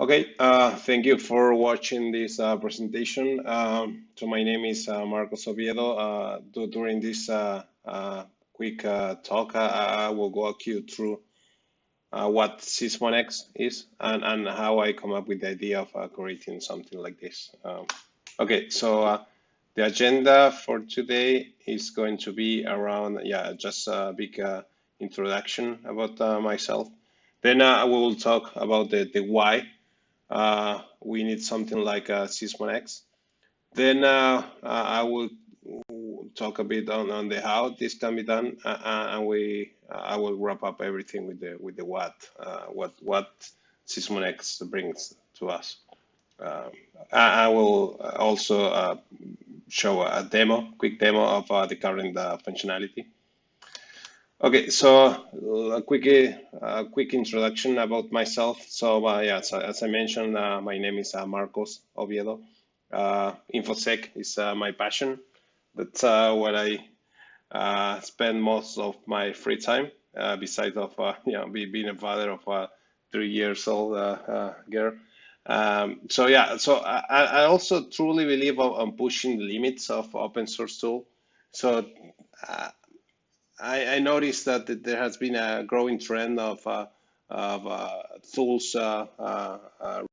Okay, thank you for watching this presentation. So my name is Marcos Oviedo. During this quick talk, I will walk you through what SysmonX is and how I come up with the idea of creating something like this. Okay, so the agenda for today is going to be around, just a big introduction about myself. Then we will talk about the why we need something like SysmonX. Then I will talk a bit on the how this can be done, and I will wrap up everything with the what SysmonX brings to us. I will also show a quick demo of the current functionality. Okay, so a quick introduction about myself. So so as I mentioned, my name is Marcos Oviedo. InfoSec is my passion. That's what I spend most of my free time, besides of being a father of a 3 years old girl. So I also truly believe on pushing the limits of open source tool. So uh, I noticed that there has been a growing trend of tools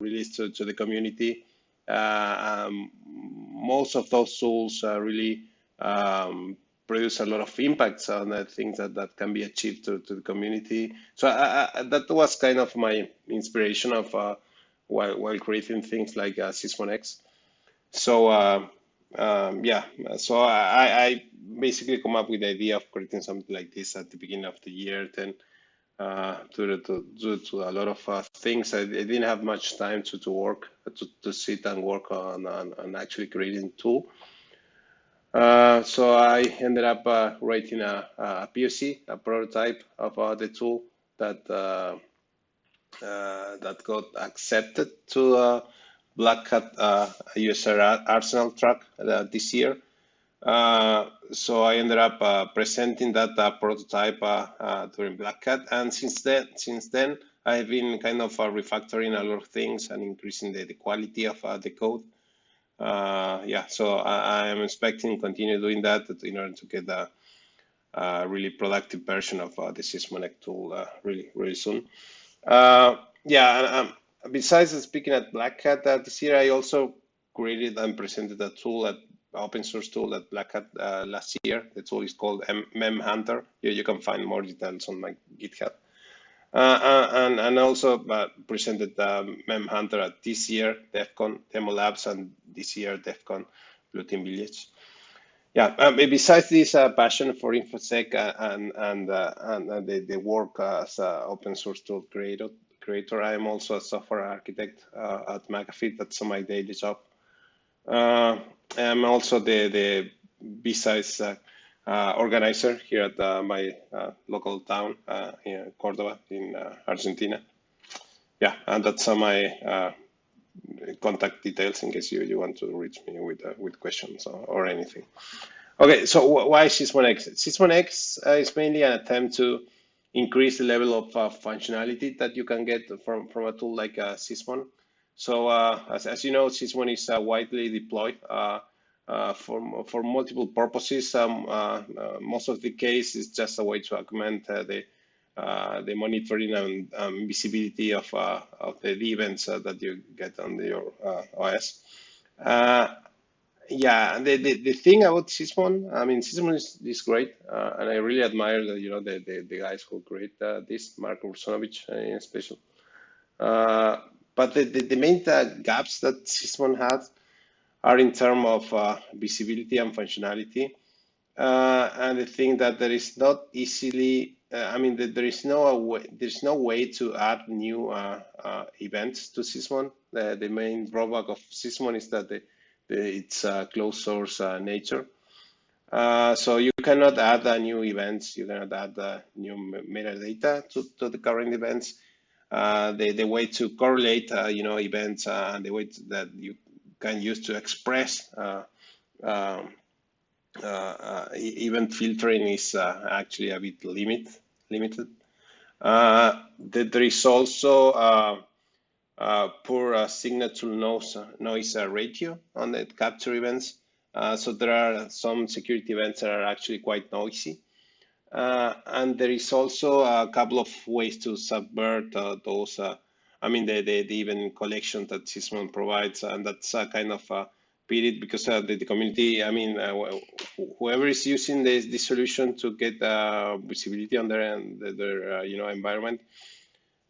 released to the community. Most of those tools really produce a lot of impacts on the things that can be achieved to the community. So that was kind of my inspiration of while creating things like SysmonX. So so I basically come up with the idea of creating something like this at the beginning of the year. Then due to a lot of things, I didn't have much time to work to sit and work on actually creating a tool. So I ended up writing a POC, a prototype of the tool that got accepted to Black Hat user Arsenal track this year. So I ended up presenting that prototype during Black Hat, and since then I've been kind of refactoring a lot of things and increasing the quality of the code. So I am expecting to continue doing that in order to get a really productive version of the SysmonX tool really soon. Besides speaking at Black Hat this year, I also created and presented a tool at open source tool at Black Hat last year. The tool is called MemHunter. You can find more details on my GitHub. And also presented MemHunter at this year DEF CON Demo Labs and this year DEF CON Blue Team Village. Besides this passion for InfoSec and the work as an open source tool creator, I am also a software architect at McAfee. That's my daily job. I'm also the B-size organizer here at my local town in Cordoba in Argentina. And that's my contact details in case you want to reach me with questions or anything. Okay, so why SysmonX? SysmonX is mainly an attempt to increase the level of functionality that you can get from a tool like Sysmon. So as you know, Sysmon is widely deployed for multiple purposes. Most of the case is just a way to augment the monitoring and visibility of the events that you get on your OS. The thing about Sysmon, I mean, Sysmon is great, and I really admire the guys who create this, Mark Rursanovic in special. But the main gaps that Sysmon has are in terms of visibility and functionality, and the thing that there is not easily. There's no way to add new events to Sysmon. The main drawback of Sysmon is that it's closed source nature. So you cannot add new events. You cannot add new metadata to the current events. The way to correlate, events and the way that you can use to express event filtering is actually a bit limited. There is also poor signal-to-noise ratio on the capture events. So there are some security events that are actually quite noisy. And there is also a couple of ways to subvert those, the event collection that Sysmon provides, and that's kind of period because the community, whoever is using this solution to get visibility on their environment,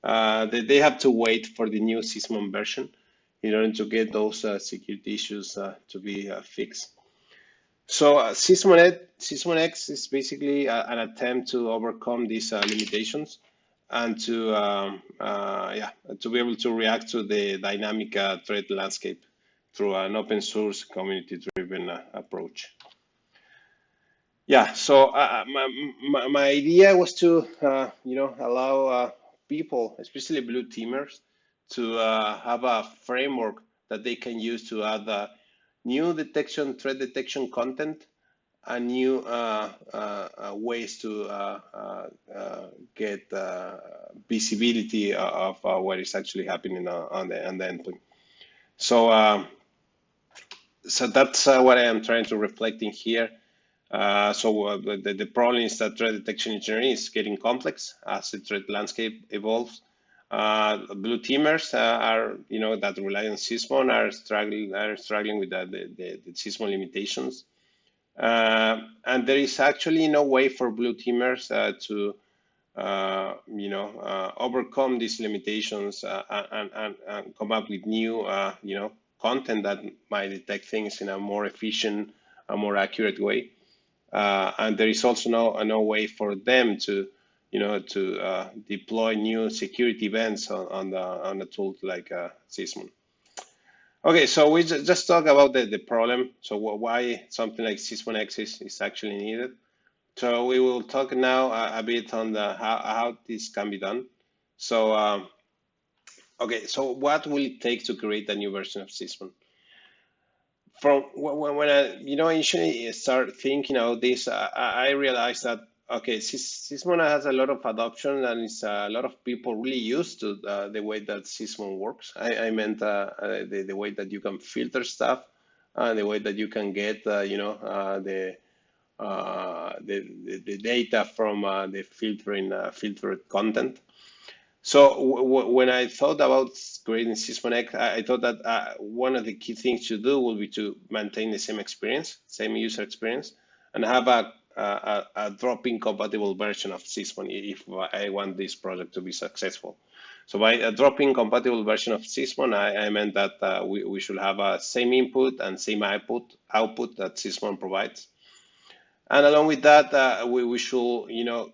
they have to wait for the new Sysmon version in order to get those security issues to be fixed. So SysmonX is basically an attempt to overcome these limitations and to be able to react to the dynamic threat landscape through an open source community-driven approach. Yeah, so my idea was to allow people, especially blue teamers, to have a framework that they can use to add new threat detection content and new ways to get visibility of what is actually happening on the endpoint. So so that's what I am trying to reflect in here. The problem is that threat detection engineering is getting complex as the threat landscape evolves. Blue teamers that rely on Sysmon are struggling with the Sysmon limitations. And there is actually no way for blue teamers to overcome these limitations and come up with new content that might detect things in a more efficient, a more accurate way. And there is also no way for them to deploy new security events on the tools like Sysmon. Okay, so we just talk about the problem. So why something like SysmonX is actually needed. So we will talk now a bit on how this can be done. So okay, so what will it take to create a new version of Sysmon? From when I initially start thinking about this, I realized that okay, Sysmon has a lot of adoption and it's a lot of people really used to the way that Sysmon works. I meant the way that you can filter stuff and the way that you can get the data from the filtered content. So when I thought about creating SysmonX, I thought that one of the key things to do will be to maintain the same experience, same user experience, and have a drop-in compatible version of Sysmon if I want this project to be successful. So by a drop-in compatible version of Sysmon, I meant that we should have a same input and same output that Sysmon provides. And along with that, we should,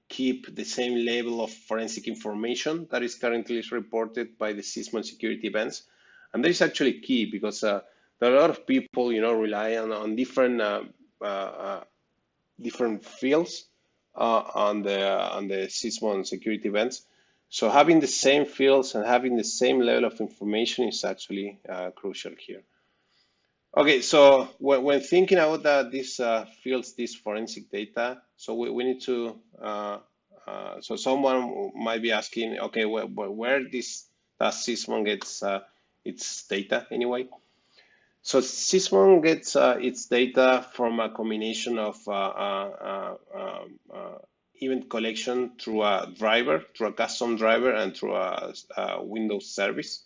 keep the same level of forensic information that is currently reported by the Sysmon security events. And this is actually key because there are a lot of people, rely on different different fields on the Sysmon security events. So having the same fields and having the same level of information is actually crucial here. Okay, so when thinking about these fields, this forensic data, so we need to, so someone might be asking, okay, where does Sysmon gets its data anyway? So Sysmon gets its data from a combination of event collection through a driver, through a custom driver, and through a Windows service.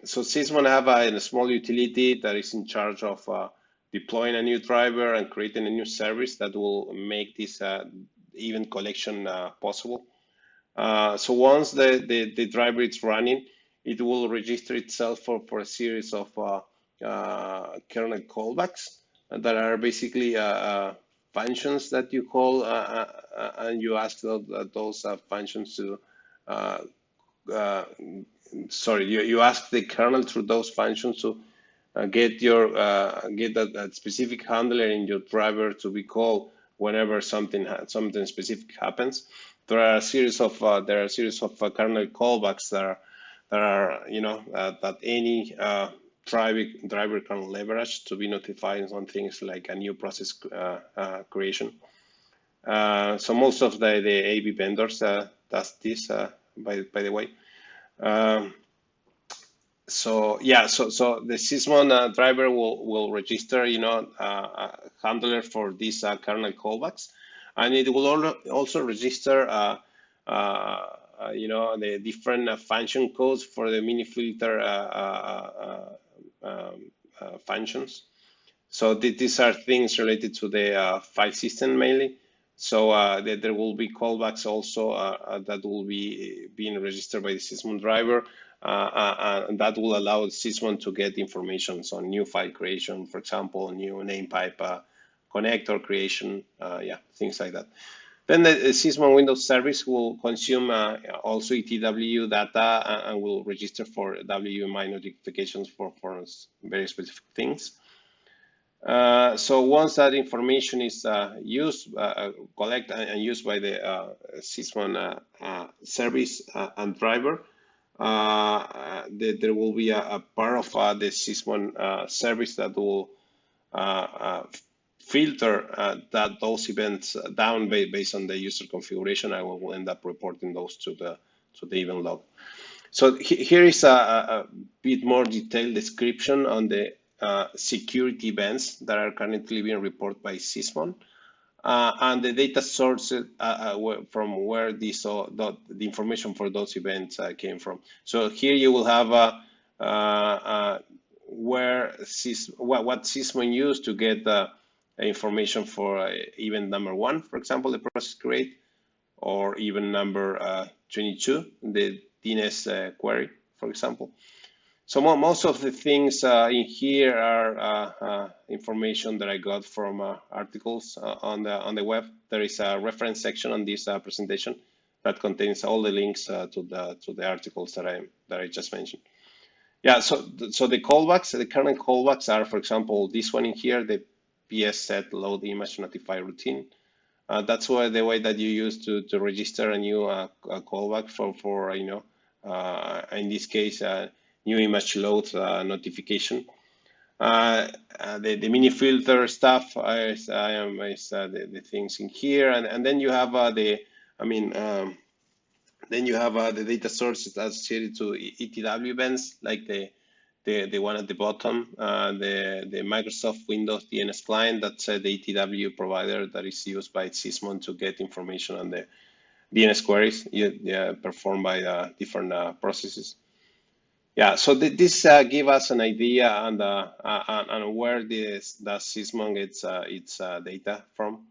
So Sysmon have a small utility that is in charge of deploying a new driver and creating a new service that will make this event collection possible. So once the driver is running, it will register itself for a series of kernel callbacks that are basically functions that you call and you ask those functions to you ask the kernel through those functions to get that specific handler in your driver to be called whenever something specific happens. There are a series of kernel callbacks that any driver can leverage to be notified on things like a new process creation. So most of the AV vendors does this, by the way. Um, so yeah, so the Sysmon driver will register, a handler for these kernel callbacks, and it will also register, the different function codes for the mini filter functions. So these are things related to the file system mainly. So there will be callbacks also that will be being registered by the Sysmon driver, and that will allow Sysmon to get information on new file creation, for example, new name pipe connector creation, yeah, things like that. Then the Sysmon Windows service will consume also ETW data and will register for WMI notifications for very specific things. So once that information is used, collected and used by the Sysmon service and driver, there will be a part of the Sysmon service that will filter those events down based on the user configuration. I will end up reporting those to the event log. So here is a bit more detailed description on the security events that are currently being reported by Sysmon and the data sources from where the information for those events came from. So here you will have what Sysmon used to get information for event number 1, for example, the process create, or even number 22, the DNS query, for example. So most of the things in here are information that I got from articles on the web. There is a reference section on this presentation that contains all the links to the articles that I just mentioned. Yeah, so the callbacks, the current callbacks are, for example, this one in here, the PS set load image notify routine. That's the way that you use to register a new callback for in this case, new image load notification. The mini filter stuff is the things in here, and then you have then you have the data sources associated to ETW events, like the one at the bottom, the Microsoft Windows DNS client. That's the ETW provider that is used by Sysmon to get information on the DNS queries performed by different processes. Yeah, so this give us an idea on where does Sysmon gets its data from.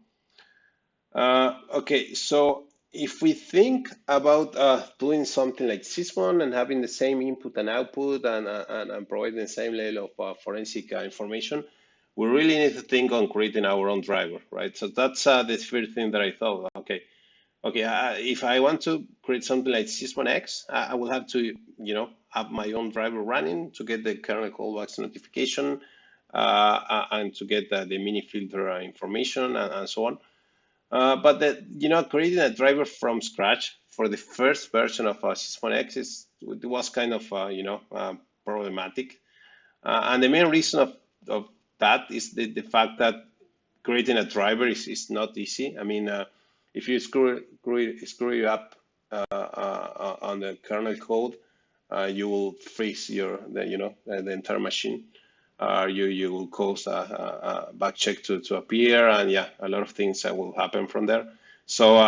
Okay, so if we think about doing something like Sysmon and having the same input and output and providing the same level of forensic information, we really need to think on creating our own driver, right? So that's the first thing that I thought. Okay, if I want to create something like SysmonX, I will have to, have my own driver running to get the kernel callbacks notification and to get the mini filter information and so on. But creating a driver from scratch for the first version of SysmonX was kind of, problematic. And the main reason of that is the fact that creating a driver is not easy. I mean, if you screw you up on the kernel code, you will freeze the entire machine. You will cause a bug check to appear, and yeah, a lot of things will happen from there. So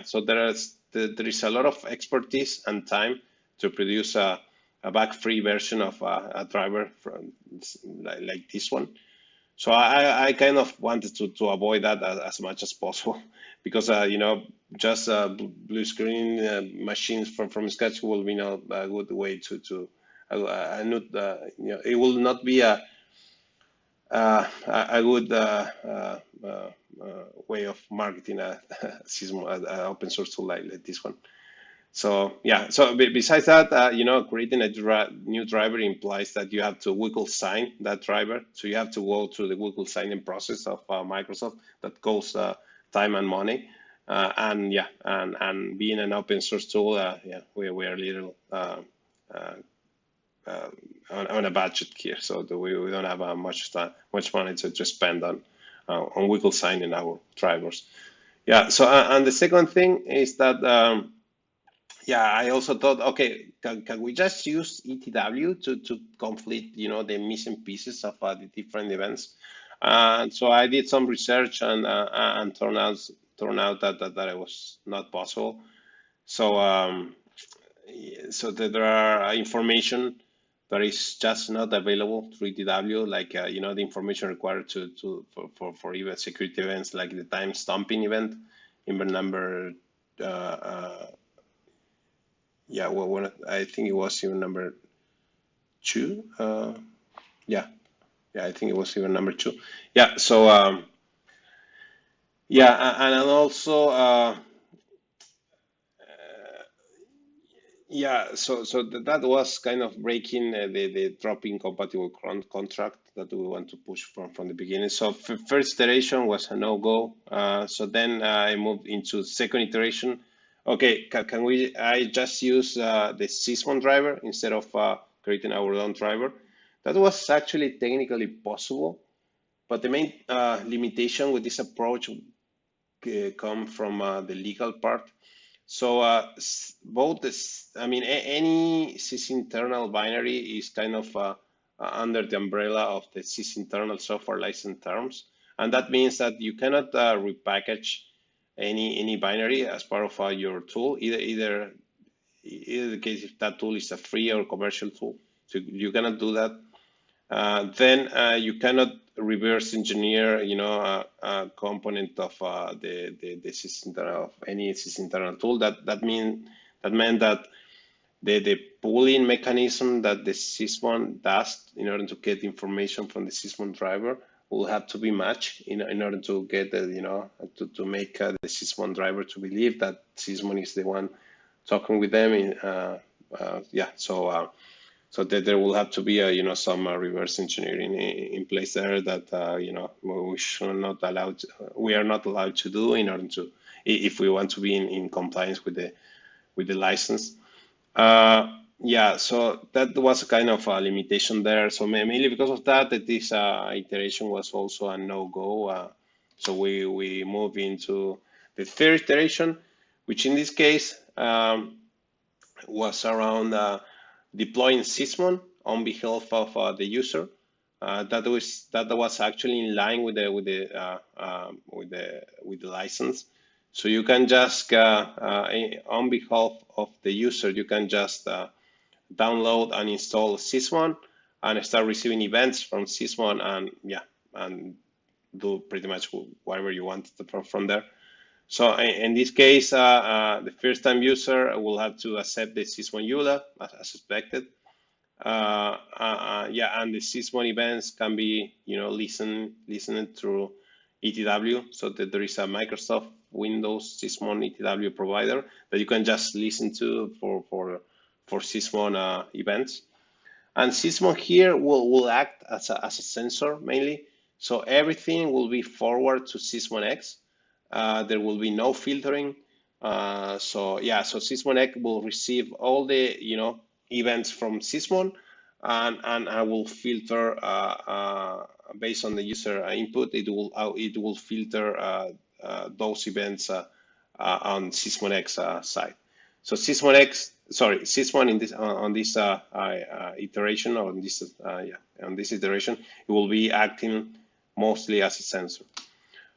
so there is a lot of expertise and time to produce a bug-free version of a driver from like this one. So I kind of wanted to avoid that as much as possible because just blue screen machines from scratch will be not a good way to it will not be a good way of marketing a open source tool like this one. So yeah, so besides that, creating a new driver implies that you have to Google sign that driver. So you have to go through the Google signing process of Microsoft that costs time and money. And being an open source tool, we are a little on a budget here, so we don't have much money to spend on Google signing our drivers. Yeah. So and the second thing is that Yeah, I also thought, okay, can we just use ETW to complete, the missing pieces of the different events? So I did some research and turned out that it was not possible. So so that there are information that is just not available through ETW, like the information required for even security events like the time stamping event, event number. Yeah, well, I think it was even number two. Yeah, yeah, I think it was even number two. Yeah, so yeah, and also yeah, so that was kind of breaking the drop-in compatible contract that we want to push from the beginning. So first iteration was a no-go. So then I moved into second iteration. Okay, can we? I just use the Sysmon driver instead of creating our own driver. That was actually technically possible, but the main limitation with this approach come from the legal part. So both this, I mean, any sysinternal binary is kind of under the umbrella of the sysinternal software license terms, and that means that you cannot repackage any binary as part of your tool. Either the case if that tool is a free or commercial tool, so you cannot do that. Then you cannot reverse engineer, a component of the system of any system internal tool. That meant that the pooling mechanism that the Sysmon does in order to get information from the Sysmon driver will have to be matched in order to get the, to make the Sysmon driver to believe that Sysmon is the one talking with them. Yeah, so that there will have to be some reverse engineering in place there that we should not allowed we are not allowed to do in order to, if we want to be in compliance with the license. Yeah, so that was a kind of a limitation there. So mainly because of that, this iteration was also a no-go. So we move into the third iteration, which in this case was around deploying Sysmon on behalf of the user. That was actually in line with the license. So you can just on behalf of the user, you can just download and install Sysmon and start receiving events from Sysmon, and yeah, and do pretty much whatever you want from there. So in this case, the first-time user will have to accept the Sysmon EULA as expected. Yeah, and the Sysmon events can be, listened through ETW, so that there is a Microsoft Windows Sysmon ETW provider that you can just listen to for Sysmon events. And Sysmon here will act as a sensor mainly. So everything will be forward to SysmonX. There will be no filtering. So yeah, so SysmonX will receive all the events from Sysmon, and I will filter based on the user input. It will filter those events on SysmonX side. So Sysmon in this on this iteration, or on this on this iteration, it will be acting mostly as a sensor.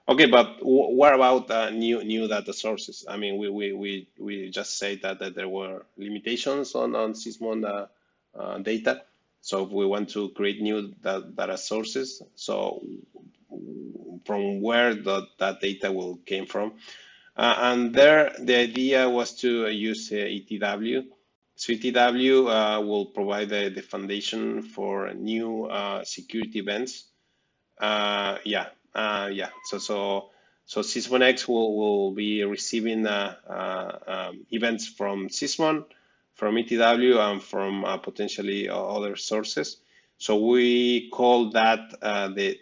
Okay, but what about new data sources? I mean, we just say that there were limitations on Sysmon data. So if we want to create new data sources, so from where that data will came from, and there the idea was to use ETW. So ETW will provide the foundation for new security events. Yeah, yeah. So SysmonX will be receiving events from Sysmon, from ETW, and from potentially other sources. So we call that the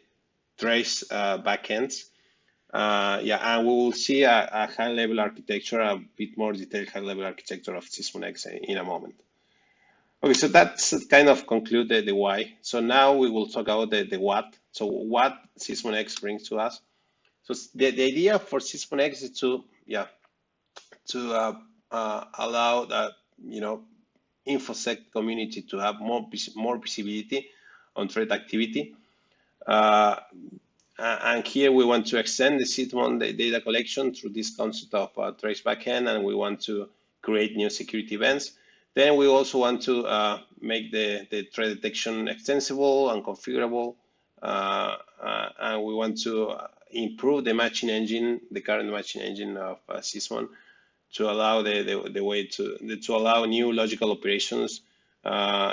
trace backends. Yeah, and we will see a high-level architecture, a bit more detailed high-level architecture of SysmonX in a moment. Okay, so that's kind of concluded the why. So now we will talk about the what. So what SysmonX brings to us. So the idea for SysmonX is to allow that, InfoSec community to have more visibility on threat activity. And here we want to extend the Sysmon data collection through this concept of trace backend, and we want to create new security events. Then we also want to make the threat detection extensible and configurable, and we want to improve the matching engine, the current matching engine of Sysmon, to allow the way to allow new logical operations,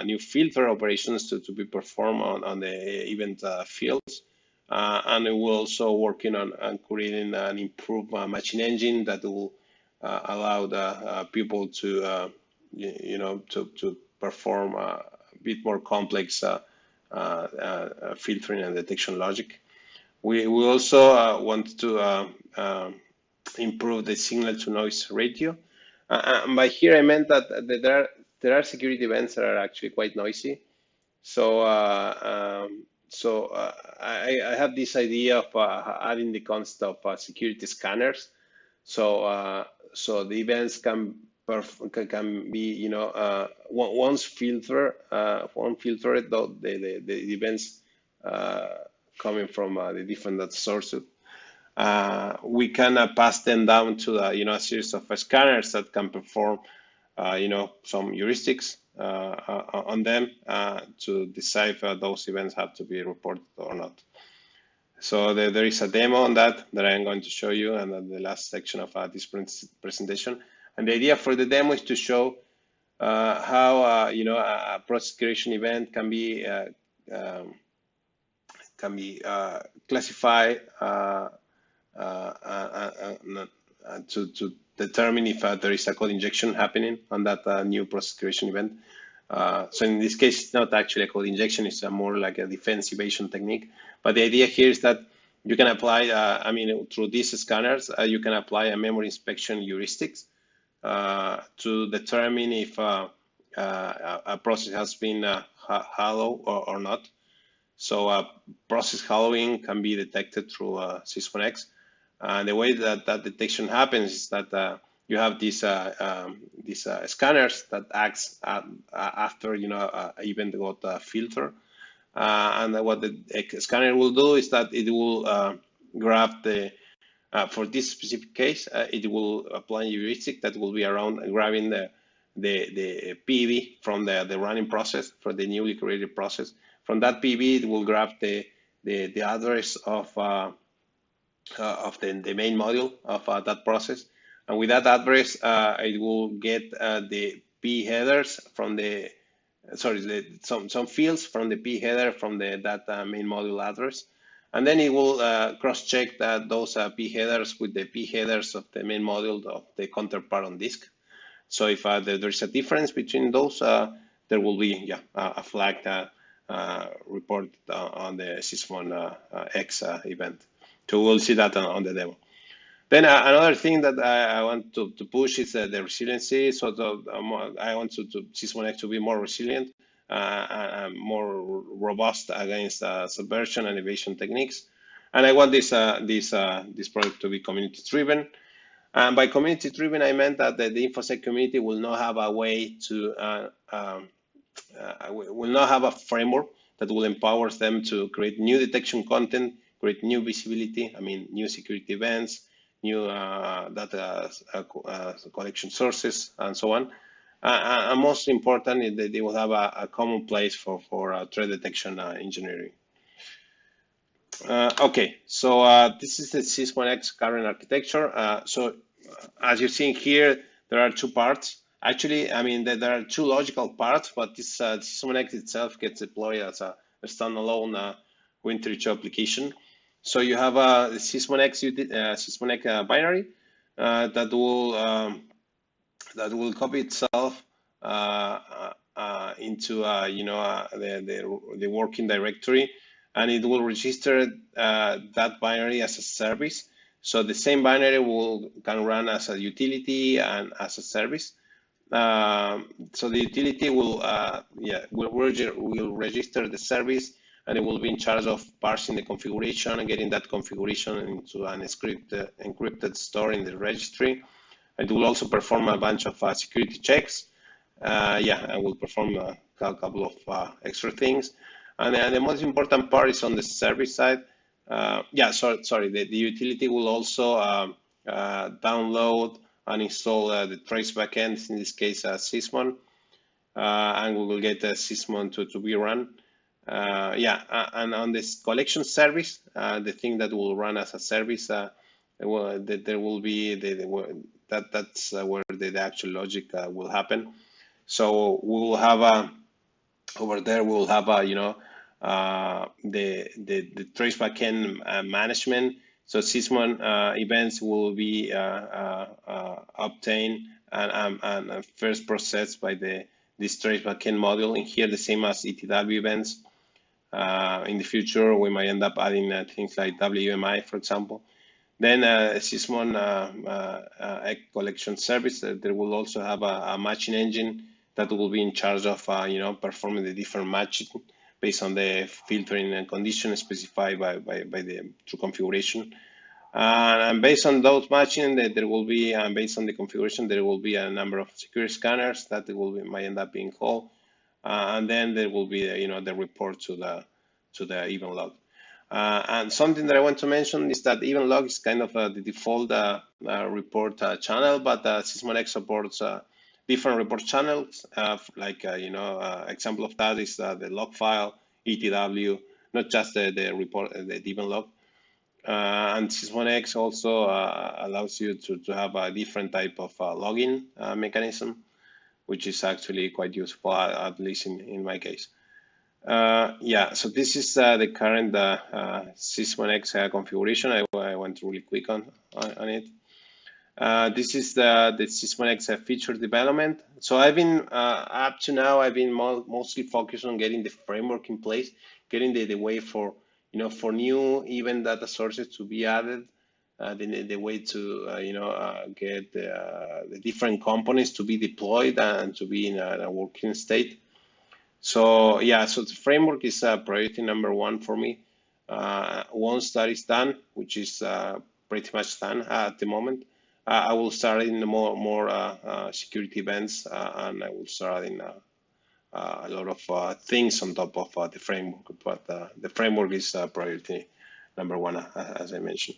new filter operations to be performed on the event fields. And we're also working on creating an improved matching engine that will allow the people to, to perform a bit more complex filtering and detection logic. We also want to improve the signal to noise ratio. By here I meant that there are security events that are actually quite noisy. So I have this idea of adding the concept of security scanners. So the events can be, once filtered, the events coming from the different sources. We can pass them down to a series of scanners that can perform some heuristics on them to decide if those events have to be reported or not. So there is a demo on that I'm going to show you, and then the last section of this presentation. And the idea for the demo is to show how a process creation event can be classified to determine if there is a code injection happening on that new process creation event. So in this case, it's not actually a code injection, it's more like a defense evasion technique. But the idea here is that you can apply, through these scanners, you can apply a memory inspection heuristics to determine if a process has been hollow or not. So process hollowing can be detected through SysmonX. And the way that detection happens is that you have these scanners that acts after event got filter, and what the scanner will do is that it will grab the for this specific case, it will apply a heuristic that will be around grabbing the PV from the running process for the newly created process. From that PV, it will grab the address of the main module of that process, and with that address, it will get the P headers from the some fields from the P header from that main module address, and then it will cross-check those P headers with the P headers of the main module of the counterpart on disk. So if there's a difference between those, there will be a flag report on the SysmonX event. So we'll see that on the demo. Then another thing that I want to push is the resiliency. So I want SysmonX to be more resilient and more robust against subversion and evasion techniques. And I want this product to be community driven. And by community driven, I meant that the InfoSec community will not have a way to will not have a framework that will empower them to create new detection content, create new visibility, new security events, new data collection sources, and so on. And most important, they will have a common place for threat detection engineering. Okay, so this is the SysmonX current architecture. So as you're seeing here, there are two parts. Actually, there are two logical parts, but this SysmonX itself gets deployed as a standalone Win32 application. So you have the SysmonX binary that will copy itself into the working directory, and it will register that binary as a service. So the same binary can run as a utility and as a service. So the utility will register the service, and it will be in charge of parsing the configuration and getting that configuration into an encrypted store in the registry. It will also perform a bunch of security checks. Yeah, I will perform a couple of extra things. And the most important part is on the service side. Yeah, sorry. The utility will also download and install the trace backends, in this case, Sysmon, and we will get Sysmon to be run. Yeah, and on this collection service, the thing that will run as a service, there will be that's where the actual logic will happen. So we will have a over there. We will have a the trace backend management. So Sysmon events will be obtained and first processed by this trace backend module. In here, the same as ETW events. In the future, we might end up adding things like WMI, for example. Then Sysmon egg collection service. There will also have a matching engine that will be in charge of performing the different matching based on the filtering and conditions specified by the true configuration. And based on those matching, there will be, based on the configuration, there will be a number of security scanners that might end up being called, and then there will be the report to the event log. And something that I want to mention is that event log is kind of the default report channel, but SysmonX supports different report channels. Example of that is the log file, ETW, not just the report, the event log. And SysmonX also allows you to have a different type of login mechanism, which is actually quite useful, at least in my case. Yeah, so this is the current SysmonX configuration. I went really quick on it. This is the SysmonX feature development. So I've been, up to now, I've been mostly focused on getting the framework in place, getting the way for, for new event data sources to be added, the way to, get the different components to be deployed and to be in a working state. So yeah, so the framework is priority number one for me. Once that is done, which is pretty much done at the moment, I will start in the more security events, and I will start in a lot of things on top of the framework. But the framework is priority number one, as I mentioned.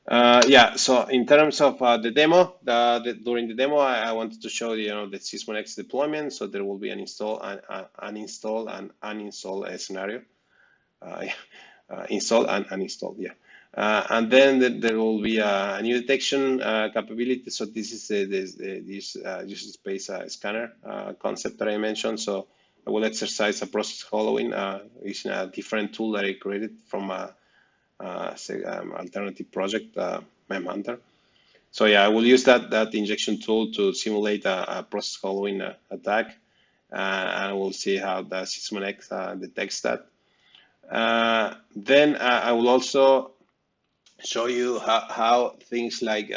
Yeah, so in terms of the demo, during the demo, I wanted to show the SysmonX deployment. So there will be an install, uninstall, and uninstall scenario. Install and uninstall, yeah. And then there will be a new detection capability. So this is this user space scanner concept that I mentioned. So I will exercise a process following using a different tool that I created from alternative project, MemHunter. So yeah, I will use that injection tool to simulate a process following attack, and we'll see how the SysmonX detects that. Then I will also show you how things like,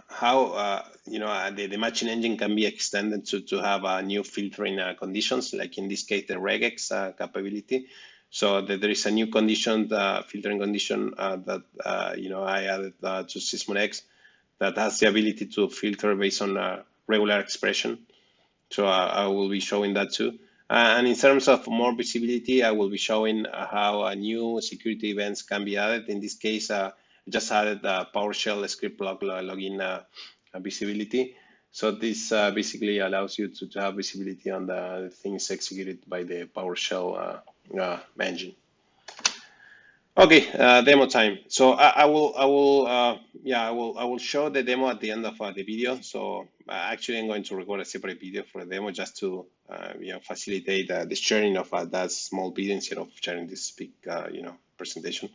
how the matching engine can be extended to have new filtering conditions, like in this case the regex capability. So there is a new condition, filtering condition that I added to SysmonX that has the ability to filter based on regular expression. So I will be showing that too. And in terms of more visibility, I will be showing how new security events can be added. In this case, just added PowerShell script login visibility. So this basically allows you to have visibility on the things executed by the PowerShell engine. Okay, demo time. So I will show the demo at the end of the video. So actually, I'm going to record a separate video for the demo just to facilitate the sharing of that small video instead of sharing this big presentation.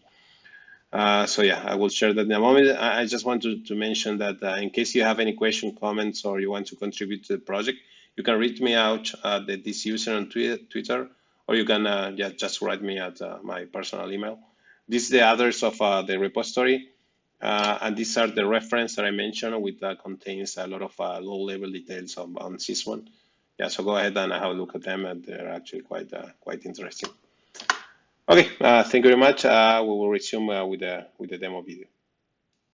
So yeah, I will share that in a moment. I just want to mention that in case you have any question, comments, or you want to contribute to the project, you can reach me out at this user on Twitter, or you can just write me at my personal email. This is the address of the repository, and these are the reference that I mentioned, which contains a lot of low-level details on Sysmon. Yeah, so go ahead and have a look at them, and they're actually quite interesting. Okay, thank you very much. We will resume with the demo video.